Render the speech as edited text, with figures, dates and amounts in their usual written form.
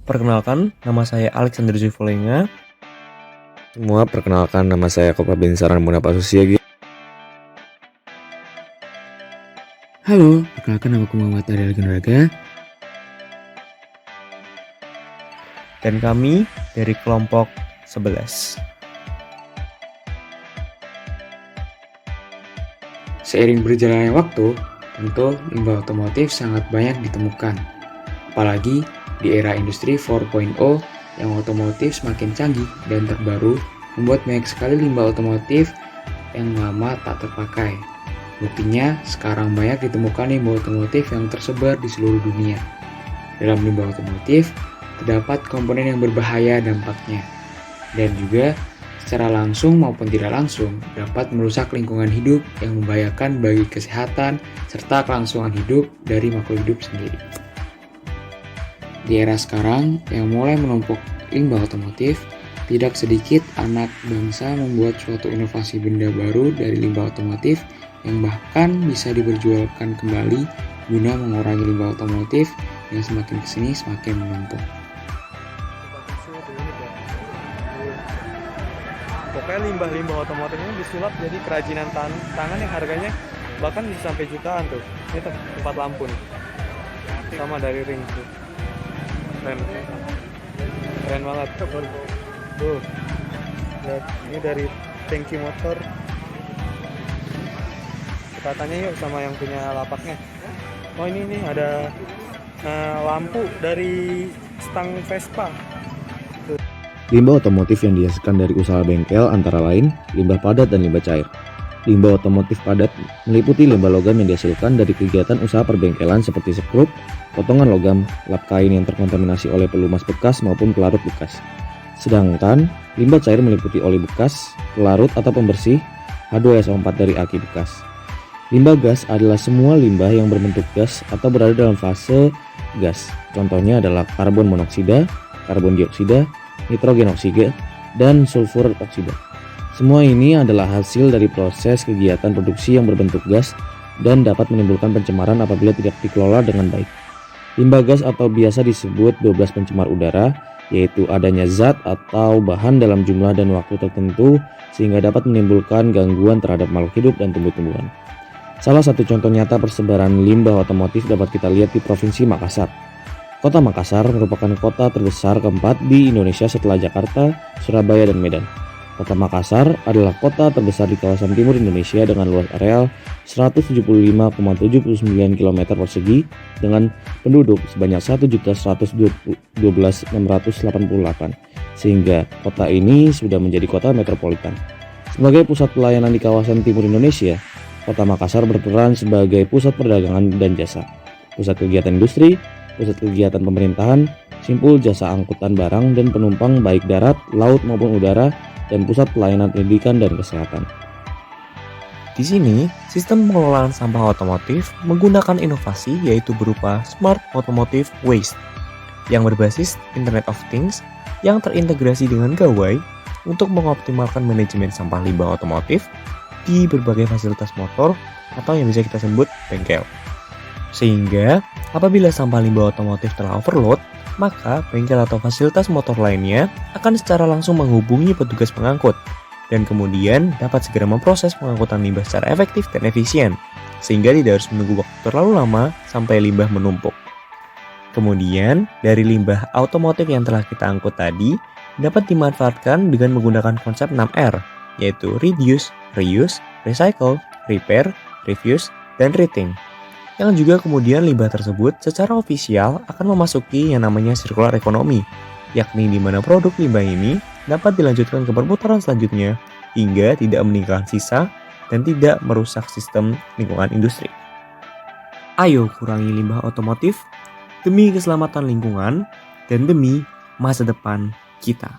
Perkenalkan, nama saya Alexander Zulfolenga. Semua perkenalkan, nama saya Kopa Binsaran Munapa Susiagi. Halo, perkenalkan nama aku Muhammad Ariel Gunaraga. Dan kami dari kelompok 11. Seiring berjalannya waktu, tentu limbah otomotif sangat banyak ditemukan. Apalagi di era industri 4.0 yang otomotif semakin canggih dan terbaru, membuat banyak sekali limbah otomotif yang lama tak terpakai. Buktinya, sekarang banyak ditemukan limbah otomotif yang tersebar di seluruh dunia. Dalam limbah otomotif, terdapat komponen yang berbahaya dampaknya, dan juga secara langsung maupun tidak langsung dapat merusak lingkungan hidup yang membahayakan bagi kesehatan serta kelangsungan hidup dari makhluk hidup sendiri. Di era sekarang yang mulai menumpuk limbah otomotif, tidak sedikit anak bangsa membuat suatu inovasi benda baru dari limbah otomotif yang bahkan bisa diperjualkan kembali guna mengurangi limbah otomotif yang semakin kesini semakin menumpuk. Pokoknya limbah-limbah otomotif ini disulap jadi kerajinan tangan yang harganya bahkan bisa sampai jutaan tuh. Ini tempat lampu nih. Sama dari ring tuh. Keren banget. Tuh. Lihat, ini dari tangki motor. Kita tanya yuk sama yang punya lapaknya. Oh ini nih ada lampu dari stang Vespa. Limbah otomotif yang dihasilkan dari usaha bengkel antara lain limbah padat dan limbah cair. Limbah otomotif padat meliputi limbah logam yang dihasilkan dari kegiatan usaha perbengkelan seperti skrup, potongan logam, lap kain yang terkontaminasi oleh pelumas bekas maupun pelarut bekas. Sedangkan limbah cair meliputi oli bekas, pelarut atau pembersih, H2SO4 dari aki bekas. Limbah gas adalah semua limbah yang berbentuk gas atau berada dalam fase gas. Contohnya adalah karbon monoksida, karbon dioksida, nitrogen oksida, dan sulfur oksida. Semua ini adalah hasil dari proses kegiatan produksi yang berbentuk gas dan dapat menimbulkan pencemaran apabila tidak dikelola dengan baik. Limbah gas atau biasa disebut 12 pencemar udara, yaitu adanya zat atau bahan dalam jumlah dan waktu tertentu sehingga dapat menimbulkan gangguan terhadap makhluk hidup dan tumbuh-tumbuhan. Salah satu contoh nyata persebaran limbah otomotif dapat kita lihat di Provinsi Makassar. Kota Makassar merupakan kota terbesar keempat di Indonesia setelah Jakarta, Surabaya, dan Medan. Kota Makassar adalah kota terbesar di kawasan timur Indonesia dengan luas areal 175,79 km persegi dengan penduduk sebanyak 1.112.688, sehingga kota ini sudah menjadi kota metropolitan. Sebagai pusat pelayanan di kawasan timur Indonesia, Kota Makassar berperan sebagai pusat perdagangan dan jasa, pusat kegiatan industri, pusat kegiatan pemerintahan, simpul jasa angkutan barang dan penumpang baik darat, laut maupun udara, dan pusat pelayanan pendidikan dan kesehatan. Di sini, sistem pengelolaan sampah otomotif menggunakan inovasi yaitu berupa Smart Automotive Waste yang berbasis Internet of Things yang terintegrasi dengan gawai untuk mengoptimalkan manajemen sampah limbah otomotif di berbagai fasilitas motor atau yang bisa kita sebut bengkel. Sehingga apabila sampah limbah otomotif telah overload, maka bengkel atau fasilitas motor lainnya akan secara langsung menghubungi petugas pengangkut dan kemudian dapat segera memproses pengangkutan limbah secara efektif dan efisien sehingga tidak harus menunggu waktu terlalu lama sampai limbah menumpuk. Kemudian dari limbah otomotif yang telah kita angkut tadi dapat dimanfaatkan dengan menggunakan konsep 6R, yaitu reduce, reuse, recycle, repair, refuse, dan rethink. Yang juga kemudian limbah tersebut secara ofisial akan memasuki yang namanya circular economy, yakni di mana produk limbah ini dapat dilanjutkan ke perputaran selanjutnya hingga tidak meninggalkan sisa dan tidak merusak sistem lingkungan industri. Ayo kurangi limbah otomotif demi keselamatan lingkungan dan demi masa depan kita.